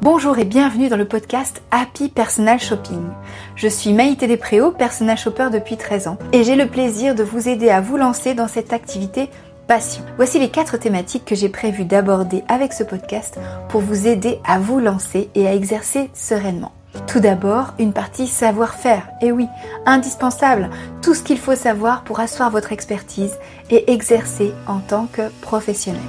Bonjour et bienvenue dans le podcast Happy Personal Shopping. Je suis Maïté Despréaux, personal shopper depuis 13 ans et j'ai le plaisir de vous aider à vous lancer dans cette activité passion. Voici les 4 thématiques que j'ai prévu d'aborder avec ce podcast pour vous aider à vous lancer et à exercer sereinement. Tout d'abord, une partie savoir-faire. Et oui, indispensable, tout ce qu'il faut savoir pour asseoir votre expertise et exercer en tant que professionnel.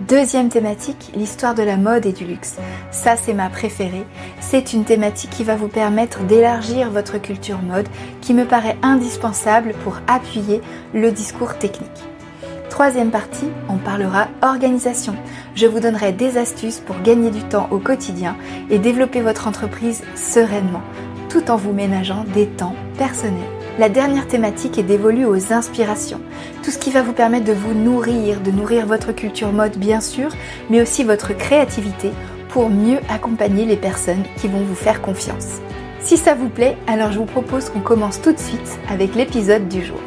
Deuxième thématique, l'histoire de la mode et du luxe. Ça, c'est ma préférée. C'est une thématique qui va vous permettre d'élargir votre culture mode, qui me paraît indispensable pour appuyer le discours technique. Troisième partie, on parlera organisation. Je vous donnerai des astuces pour gagner du temps au quotidien et développer votre entreprise sereinement, tout en vous ménageant des temps personnels. La dernière thématique est dévolue aux inspirations. Tout ce qui va vous permettre de vous nourrir, de nourrir votre culture mode bien sûr, mais aussi votre créativité pour mieux accompagner les personnes qui vont vous faire confiance. Si ça vous plaît, alors je vous propose qu'on commence tout de suite avec l'épisode du jour.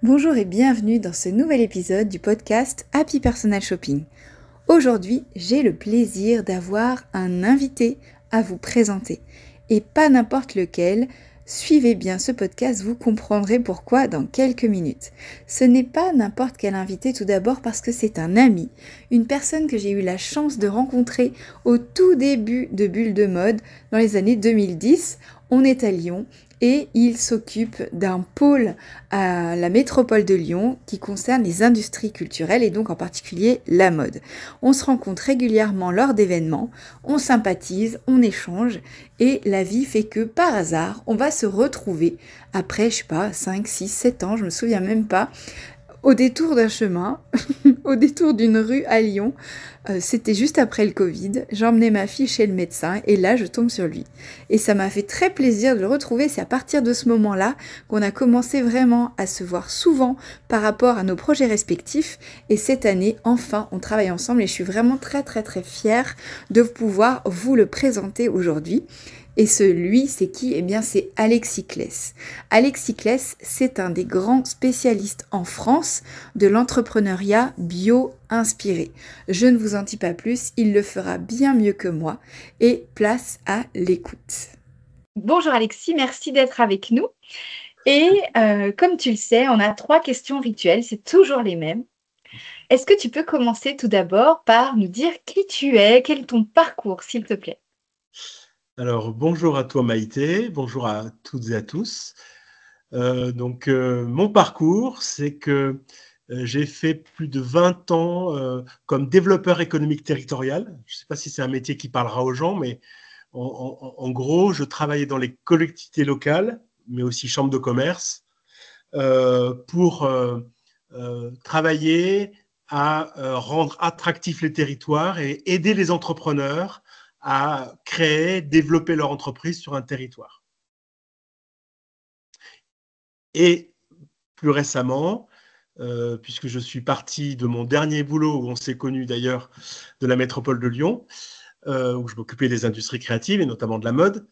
Bonjour et bienvenue dans ce nouvel épisode du podcast Happy Personal Shopping. Aujourd'hui, j'ai le plaisir d'avoir un invité à vous présenter. Et pas n'importe lequel. Suivez bien ce podcast, vous comprendrez pourquoi dans quelques minutes. Ce n'est pas n'importe quel invité tout d'abord parce que c'est un ami, une personne que j'ai eu la chance de rencontrer au tout début de Bulle de Mode dans les années 2010. On est à Lyon et il s'occupe d'un pôle à la métropole de Lyon qui concerne les industries culturelles et donc en particulier la mode. On se rencontre régulièrement lors d'événements, on sympathise, on échange et la vie fait que par hasard, on va se retrouver après, 5, 6, 7 ans, je me souviens même pas, au détour d'un chemin, au détour d'une rue à Lyon. C'était juste après le Covid, j'emmenais ma fille chez le médecin et là je tombe sur lui. Et ça m'a fait très plaisir de le retrouver, c'est à partir de ce moment-là qu'on a commencé vraiment à se voir souvent par rapport à nos projets respectifs. Et cette année, enfin, on travaille ensemble et je suis vraiment très fière de pouvoir vous le présenter aujourd'hui. Et celui, c'est qui ? Eh bien, c'est Alexis Claes. Alexis Claes, c'est un des grands spécialistes en France de l'entrepreneuriat bio-inspiré. Je ne vous en dis pas plus, il le fera bien mieux que moi. Et place à l'écoute. Bonjour Alexis, merci d'être avec nous. Et comme tu le sais, on a 3 questions rituelles, c'est toujours les mêmes. Est-ce que tu peux commencer tout d'abord par nous dire qui tu es, quel est ton parcours, s'il te plaît ? Alors, bonjour à toi Maïté, bonjour à toutes et à tous. Mon parcours, c'est que j'ai fait plus de 20 ans comme développeur économique territorial. Je ne sais pas si c'est un métier qui parlera aux gens, mais en gros, je travaillais dans les collectivités locales, mais aussi chambres de commerce, pour travailler à rendre attractifs les territoires et aider les entrepreneurs à créer, développer leur entreprise sur un territoire. Et plus récemment, puisque je suis parti de mon dernier boulot, où on s'est connu d'ailleurs, de la métropole de Lyon, où je m'occupais des industries créatives et notamment de la mode,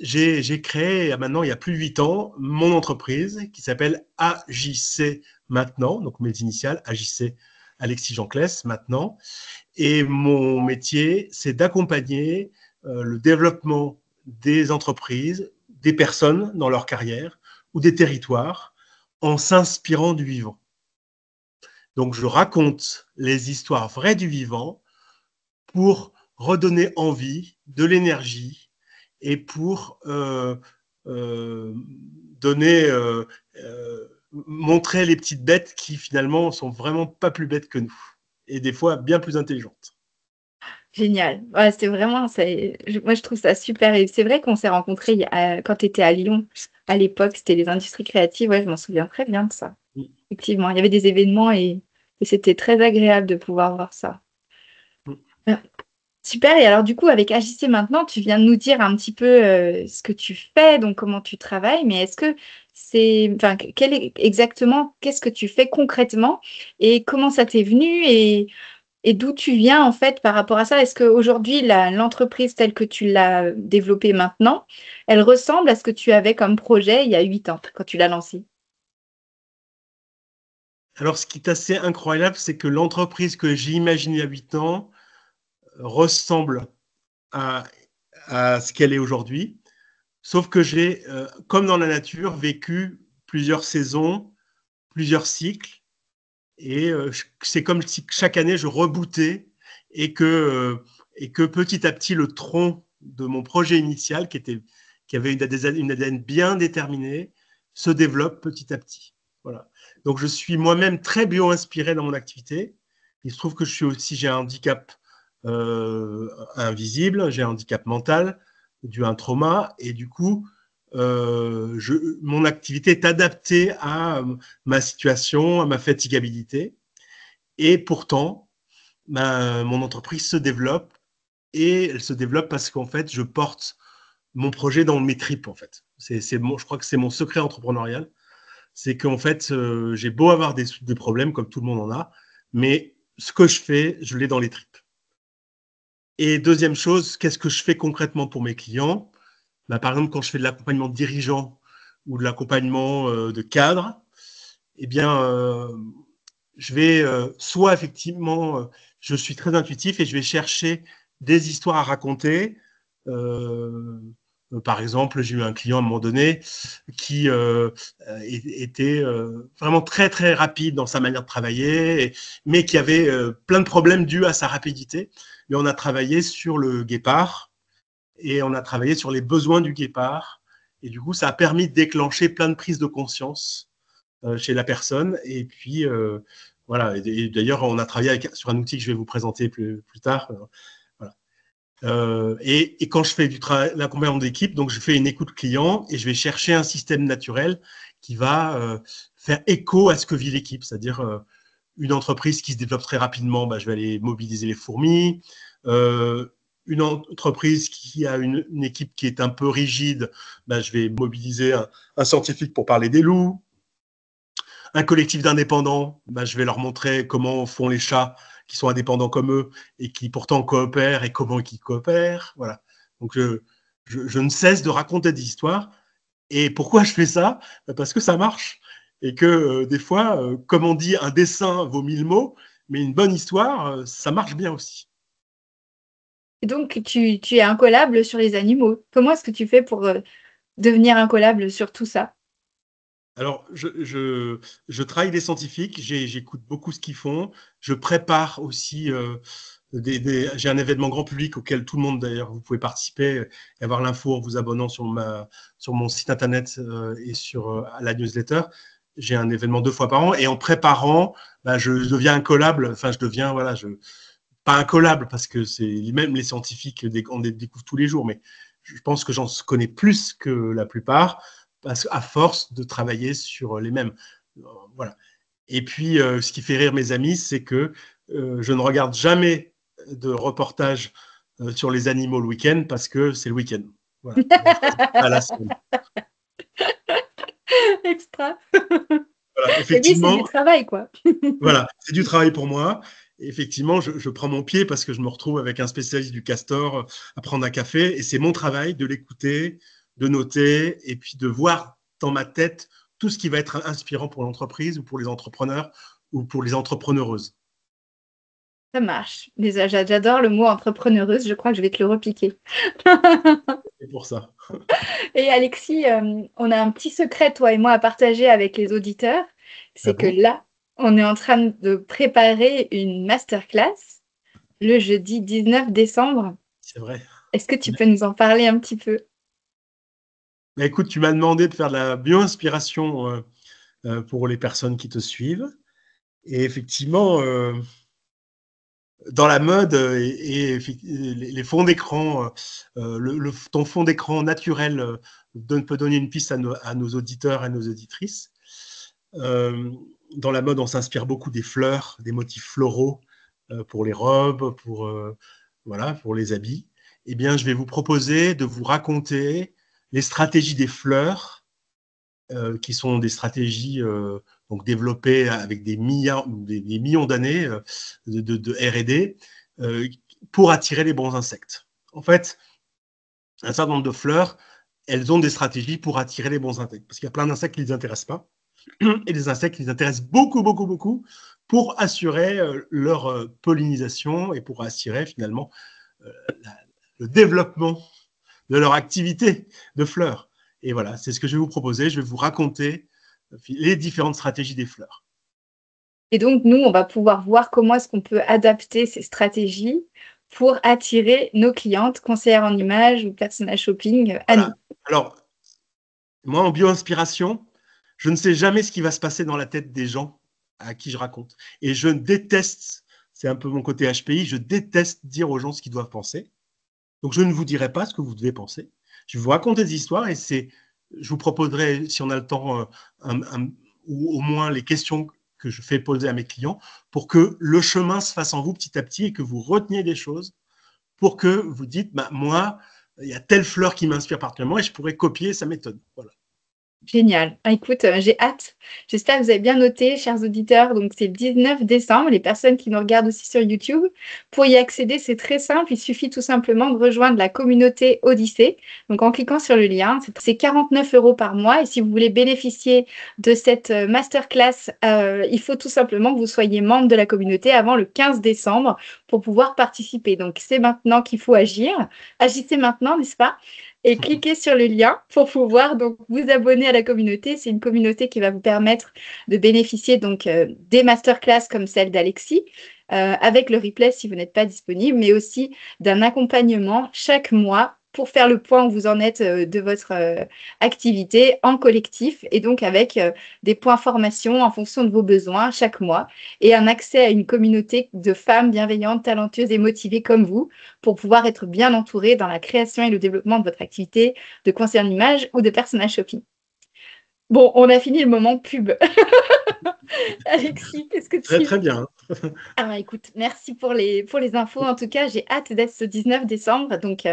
j'ai créé, maintenant il y a plus de 8 ans, mon entreprise qui s'appelle AJC Maintenant, donc mes initiales, AJC Alexis Jean Claes Maintenant. Et mon métier, c'est d'accompagner le développement des entreprises, des personnes dans leur carrière ou des territoires en s'inspirant du vivant. Donc, je raconte les histoires vraies du vivant pour redonner envie, de l'énergie et pour montrer les petites bêtes qui finalement sont vraiment pas plus bêtes que nous et des fois bien plus intelligentes. Génial. Ouais, moi, je trouve ça super. Et c'est vrai qu'on s'est rencontrés quand tu étais à Lyon. À l'époque, c'était les industries créatives. Ouais, je m'en souviens très bien de ça. Mm. Effectivement, il y avait des événements et c'était très agréable de pouvoir voir ça. Mm. Ah, super. Et alors, du coup, avec AJC maintenant, tu viens de nous dire un petit peu ce que tu fais, donc comment tu travailles. Mais est-ce que exactement, qu'est-ce que tu fais concrètement et comment ça t'est venu et d'où tu viens en fait par rapport à ça? Est-ce qu'aujourd'hui, l'entreprise telle que tu l'as développée maintenant, elle ressemble à ce que tu avais comme projet il y a 8 ans quand tu l'as lancée? Alors, ce qui est assez incroyable, c'est que l'entreprise que j'ai imaginée à 8 ans ressemble à, à ce qu'elle est aujourd'hui. Sauf que j'ai, comme dans la nature, vécu plusieurs saisons, plusieurs cycles. Et c'est comme si chaque année, je rebootais et que petit à petit, le tronc de mon projet initial, qui avait une ADN bien déterminée, se développe petit à petit. Voilà. Donc, je suis moi-même très bio-inspiré dans mon activité. Il se trouve que j'ai un handicap invisible, j'ai un handicap mental dû à un trauma, et du coup, mon activité est adaptée à ma situation, à ma fatigabilité. Et pourtant, mon entreprise se développe et elle se développe parce qu'en fait, je porte mon projet dans mes tripes. En fait, je crois que c'est mon secret entrepreneurial. C'est qu'en fait, j'ai beau avoir des problèmes comme tout le monde en a, mais ce que je fais, je l'ai dans les tripes. Et deuxième chose, qu'est-ce que je fais concrètement pour mes clients? Par exemple, quand je fais de l'accompagnement de dirigeants ou de l'accompagnement de cadres, eh bien, je vais soit effectivement, je suis très intuitif et je vais chercher des histoires à raconter. Euh, Par exemple, j'ai eu un client à un moment donné qui était vraiment très très rapide dans sa manière de travailler, mais qui avait plein de problèmes dus à sa rapidité. Et on a travaillé sur le guépard et on a travaillé sur les besoins du guépard. Et du coup, ça a permis de déclencher plein de prises de conscience chez la personne. Et puis, voilà. Et d'ailleurs, on a travaillé sur un outil que je vais vous présenter plus tard. Voilà. Et quand je fais l'accompagnement d'équipe, donc je fais une écoute client et je vais chercher un système naturel qui va faire écho à ce que vit l'équipe, c'est-à-dire une entreprise qui se développe très rapidement, je vais aller mobiliser les fourmis. Une entreprise qui a une équipe qui est un peu rigide, je vais mobiliser un scientifique pour parler des loups. Un collectif d'indépendants, je vais leur montrer comment font les chats qui sont indépendants comme eux et qui pourtant coopèrent et comment ils coopèrent. Voilà. Donc, je ne cesse de raconter des histoires. Et pourquoi je fais ça? Parce que ça marche. Et que des fois, comme on dit, un dessin vaut 1000 mots, mais une bonne histoire, ça marche bien aussi. Et donc, tu es incollable sur les animaux. Comment est-ce que tu fais pour devenir incollable sur tout ça? Alors, je travaille les scientifiques, j'écoute beaucoup ce qu'ils font. Je prépare aussi j'ai un événement grand public auquel tout le monde, d'ailleurs, vous pouvez participer et avoir l'info en vous abonnant sur mon site internet et à la newsletter. J'ai un événement 2 fois par an et en préparant, je deviens incollable. Enfin, voilà, pas incollable parce que même les scientifiques, on les découvre tous les jours, mais je pense que j'en connais plus que la plupart parce qu'à force de travailler sur les mêmes. Voilà. Et puis, ce qui fait rire mes amis, c'est que je ne regarde jamais de reportage sur les animaux le week-end parce que c'est le week-end. Voilà. À la semaine. Extra. Voilà. Et oui, c'est du Effectivement, travail, quoi. voilà, c'est du travail pour moi. Et effectivement, je prends mon pied parce que je me retrouve avec un spécialiste du castor à prendre un café. Et c'est mon travail de l'écouter, de noter et puis de voir dans ma tête tout ce qui va être inspirant pour l'entreprise ou pour les entrepreneurs ou pour les entrepreneureuses. Ça marche. Déjà, j'adore le mot entrepreneureuse. Je crois que je vais te le repiquer. C'est pour ça. Et Alexis, on a un petit secret, toi et moi, à partager avec les auditeurs. Ah C'est que bon? là, on est en train de préparer une masterclass le jeudi 19 décembre. C'est vrai. Est-ce que tu peux nous en parler un petit peu? Écoute, tu m'as demandé de faire de la bio-inspiration pour les personnes qui te suivent. Et effectivement, dans la mode les fonds d'écran, ton fond d'écran naturel peut donner une piste à nos auditeurs et nos auditrices. Euh, dans la mode, on s'inspire beaucoup des fleurs, des motifs floraux pour les robes, voilà, pour les habits. Eh bien, je vais vous proposer de vous raconter les stratégies des fleurs, qui sont des stratégies donc développées avec des millions d'années de R&D pour attirer les bons insectes. En fait, un certain nombre de fleurs, elles ont des stratégies pour attirer les bons insectes, parce qu'il y a plein d'insectes qui ne les intéressent pas. et des insectes qui les intéressent beaucoup, beaucoup, beaucoup pour assurer leur pollinisation et pour assurer finalement le développement de leur activité de fleurs. Et voilà, c'est ce que je vais vous proposer. Je vais vous raconter les différentes stratégies des fleurs. Et donc, nous, on va pouvoir voir comment est-ce qu'on peut adapter ces stratégies pour attirer nos clientes, conseillères en images ou personal shopping à Voilà. nous. Alors, moi, en bio-inspiration, je ne sais jamais ce qui va se passer dans la tête des gens à qui je raconte. Et je déteste, c'est un peu mon côté HPI, je déteste dire aux gens ce qu'ils doivent penser. Donc, je ne vous dirai pas ce que vous devez penser. Je vais vous raconter des histoires et je vous proposerai, si on a le temps, ou au moins les questions que je fais poser à mes clients pour que le chemin se fasse en vous petit à petit et que vous reteniez des choses pour que vous dites, bah, moi, il y a telle fleur qui m'inspire particulièrement et je pourrais copier sa méthode. Voilà. Génial. Ah, écoute, j'ai hâte. J'espère que vous avez bien noté, chers auditeurs. Donc, c'est le 19 décembre. Les personnes qui nous regardent aussi sur YouTube, pour y accéder, c'est très simple. Il suffit tout simplement de rejoindre la communauté Odyssée. Donc, en cliquant sur le lien, c'est 49 € par mois. Et si vous voulez bénéficier de cette masterclass, il faut tout simplement que vous soyez membre de la communauté avant le 15 décembre pour pouvoir participer. Donc, c'est maintenant qu'il faut agir. Agissez maintenant, n'est-ce pas? Et cliquez sur le lien pour pouvoir donc vous abonner à la communauté. C'est une communauté qui va vous permettre de bénéficier donc des masterclass comme celle d'Alexis, avec le replay si vous n'êtes pas disponible, mais aussi d'un accompagnement chaque mois pour faire le point où vous en êtes de votre activité en collectif et donc avec des points formation en fonction de vos besoins chaque mois et un accès à une communauté de femmes bienveillantes, talentueuses et motivées comme vous pour pouvoir être bien entouré dans la création et le développement de votre activité de conseiller en image ou de personal shopping. Bon, on a fini le moment pub. Alexis, qu'est-ce que Très, tu... très bien. Ah bah écoute, merci pour les infos. En tout cas, j'ai hâte d'être ce 19 décembre. Donc,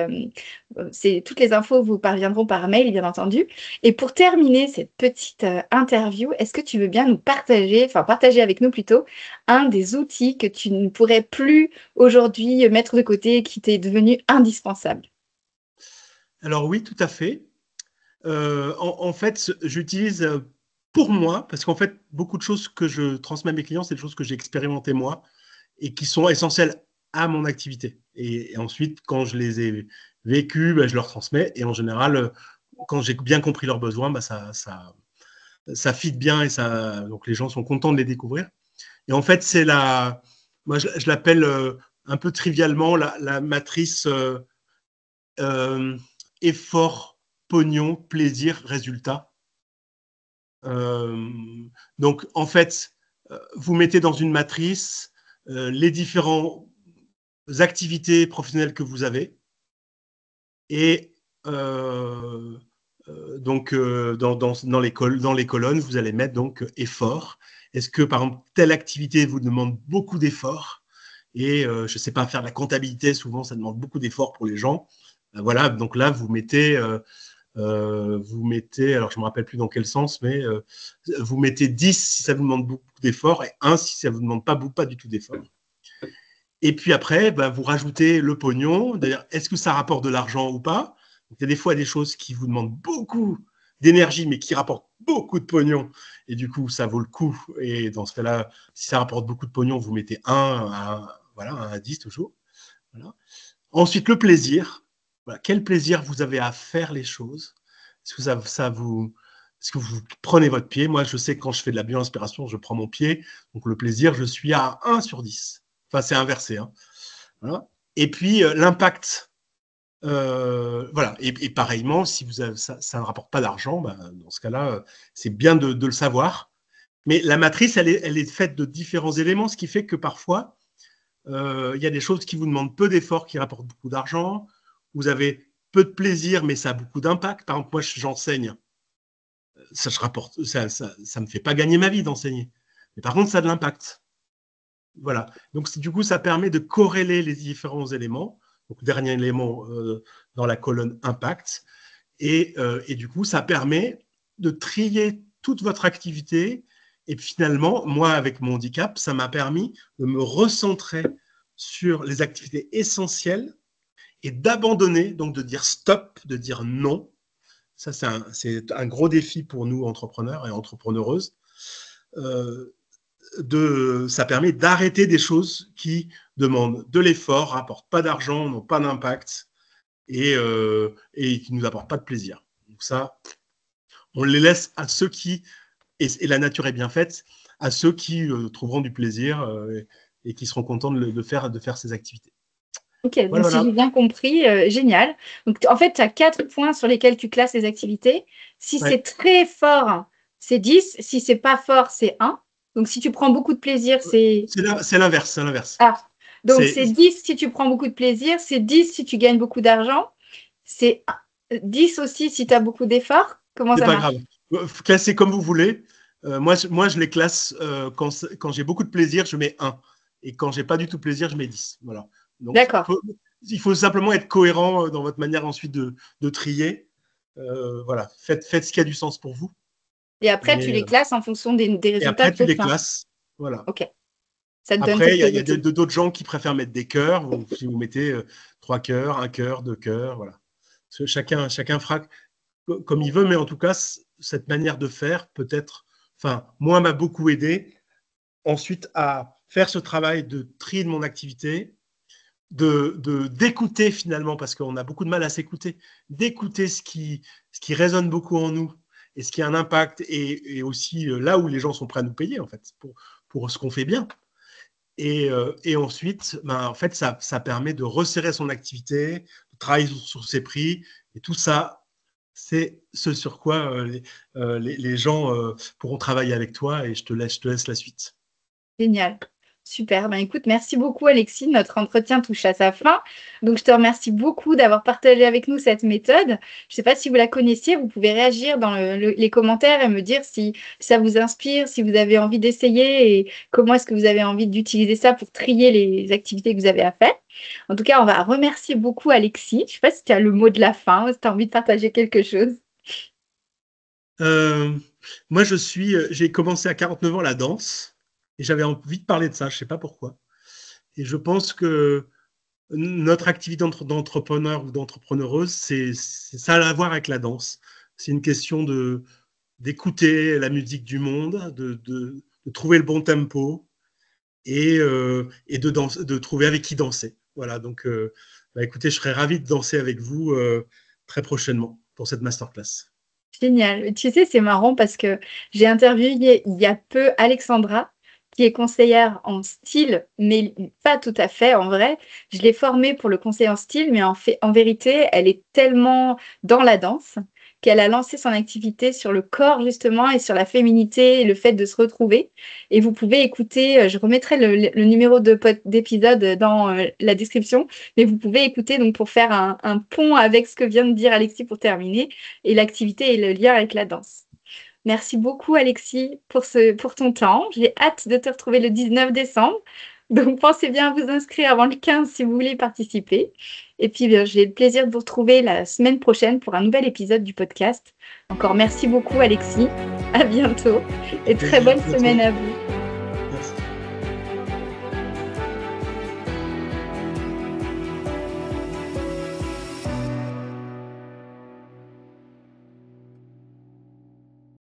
toutes les infos vous parviendront par mail, bien entendu. Et pour terminer cette petite interview, est-ce que tu veux bien nous partager avec nous plutôt, un des outils que tu ne pourrais plus aujourd'hui mettre de côté et qui t'est devenu indispensable? Alors oui, tout à fait. En fait, j'utilise pour moi, parce qu'en fait, beaucoup de choses que je transmets à mes clients, c'est des choses que j'ai expérimentées moi et qui sont essentielles à mon activité. Et ensuite, quand je les ai vécues, bah, je leur transmets. Et en général, quand j'ai bien compris leurs besoins, bah, ça fit bien et donc les gens sont contents de les découvrir. Et en fait, moi je l'appelle un peu trivialement la matrice euh, effort, pognon, plaisir, résultat. Euh, donc, en fait, vous mettez dans une matrice les différentes activités professionnelles que vous avez. Et donc, dans les colonnes, vous allez mettre donc effort. Est-ce que, par exemple, telle activité vous demande beaucoup d'efforts? Et je ne sais pas, faire de la comptabilité, souvent, ça demande beaucoup d'efforts pour les gens. Voilà, donc là, vous mettez, alors je ne me rappelle plus dans quel sens, mais vous mettez 10 si ça vous demande beaucoup d'efforts et 1 si ça ne vous demande pas du tout d'efforts. Et puis après, ben, vous rajoutez le pognon. D'ailleurs, est-ce que ça rapporte de l'argent ou pas? Il y a des fois des choses qui vous demandent beaucoup d'énergie, mais qui rapportent beaucoup de pognon. Et du coup, ça vaut le coup. Et dans ce cas-là, si ça rapporte beaucoup de pognon, vous mettez 1 à 10 toujours. Voilà. Ensuite, le plaisir. Voilà. Quel plaisir vous avez à faire les choses? Est-ce que est-ce que vous prenez votre pied? Moi, je sais que quand je fais de la bio-inspiration, je prends mon pied. Donc, le plaisir, je suis à 1 sur 10. Enfin, c'est inversé. Hein. Voilà. Et puis, l'impact. Voilà. Et pareillement, si ça ne rapporte pas d'argent, ben, dans ce cas-là, c'est bien de le savoir. Mais la matrice, elle est faite de différents éléments, ce qui fait que parfois, il y a des choses qui vous demandent peu d'efforts, qui rapportent beaucoup d'argent. Vous avez peu de plaisir, mais ça a beaucoup d'impact. Par exemple, moi, j'enseigne. Ça me fait pas gagner ma vie d'enseigner. Mais par contre, ça a de l'impact. Voilà. Donc, du coup, ça permet de corréler les différents éléments. Donc, dernier élément dans la colonne impact. Et du coup, ça permet de trier toute votre activité. Et finalement, moi, avec mon handicap, ça m'a permis de me recentrer sur les activités essentielles et d'abandonner, donc de dire stop, de dire non. Ça, c'est un gros défi pour nous, entrepreneurs et entrepreneureuses, ça permet d'arrêter des choses qui demandent de l'effort, rapportent pas d'argent, n'ont pas d'impact et qui nous apportent pas de plaisir. Donc ça, on les laisse à ceux qui, et la nature est bien faite, à ceux qui trouveront du plaisir et qui seront contents de faire ces activités. Ok, donc si j'ai bien compris, génial. Donc en fait, tu as 4 points sur lesquels tu classes les activités. Si c'est très fort, c'est 10. Si c'est pas fort, c'est 1. Donc si tu prends beaucoup de plaisir, c'est… C'est l'inverse, c'est l'inverse. Ah, donc c'est 10 si tu prends beaucoup de plaisir, c'est 10 si tu gagnes beaucoup d'argent, c'est 10 aussi si tu as beaucoup d'efforts. Comment ça marche? C'est pas grave. Classez comme vous voulez. Moi, je les classe quand j'ai beaucoup de plaisir, je mets 1. Et quand j'ai pas du tout plaisir, je mets 10. Voilà. Donc, d'accord. Il faut simplement être cohérent dans votre manière ensuite de trier. Voilà. Faites ce qui a du sens pour vous. Et après, tu les classes en fonction des résultats. Et après, tu les classes. Voilà. Ok. Ça te donne après, il y a d'autres gens qui préfèrent mettre des cœurs. Si vous mettez 3 cœurs, 1 cœur, 2 cœurs, voilà. Chacun fera comme il veut, mais en tout cas, cette manière de faire peut-être, moi, m'a beaucoup aidé ensuite à faire ce travail de tri de mon activité, d'écouter finalement, parce qu'on a beaucoup de mal à s'écouter, d'écouter ce qui résonne beaucoup en nous et ce qui a un impact et aussi là où les gens sont prêts à nous payer en fait pour ce qu'on fait bien. Et ensuite, en fait, ça permet de resserrer son activité, de travailler sur ses prix et tout ça, c'est ce sur quoi les gens pourront travailler avec toi et je te laisse la suite. Génial. Super. Ben, écoute, merci beaucoup, Alexis. Notre entretien touche à sa fin. Donc, je te remercie beaucoup d'avoir partagé avec nous cette méthode. Je ne sais pas si vous la connaissiez. Vous pouvez réagir dans les commentaires et me dire si ça vous inspire, si vous avez envie d'essayer et comment est-ce que vous avez envie d'utiliser ça pour trier les activités que vous avez à faire. En tout cas, on va remercier beaucoup Alexis. Je ne sais pas si tu as le mot de la fin, si tu as envie de partager quelque chose. Moi, j'ai commencé à 49 ans la danse. Et j'avais envie de parler de ça, je ne sais pas pourquoi. Et je pense que notre activité d'entrepreneur ou d'entrepreneuse, c'est ça à voir avec la danse. C'est une question d'écouter la musique du monde, de trouver le bon tempo et de trouver avec qui danser. Voilà, donc écoutez, je serais ravi de danser avec vous très prochainement pour cette masterclass. Génial. Tu sais, c'est marrant parce que j'ai interviewé il y a peu Alexandra, qui est conseillère en style, mais pas tout à fait en vrai. Je l'ai formée pour le conseil en style, mais en vérité, elle est tellement dans la danse qu'elle a lancé son activité sur le corps justement et sur la féminité et le fait de se retrouver. Et vous pouvez écouter, je remettrai le numéro d'épisode dans la description, mais vous pouvez écouter donc pour faire un pont avec ce que vient de dire Alexis pour terminer et l'activité et le lien avec la danse. Merci beaucoup, Alexis, pour ton temps. J'ai hâte de te retrouver le 19 décembre. Donc, pensez bien à vous inscrire avant le 15 si vous voulez participer. Et puis, j'ai le plaisir de vous retrouver la semaine prochaine pour un nouvel épisode du podcast. Encore merci beaucoup, Alexis. À bientôt et très bonne semaine à vous.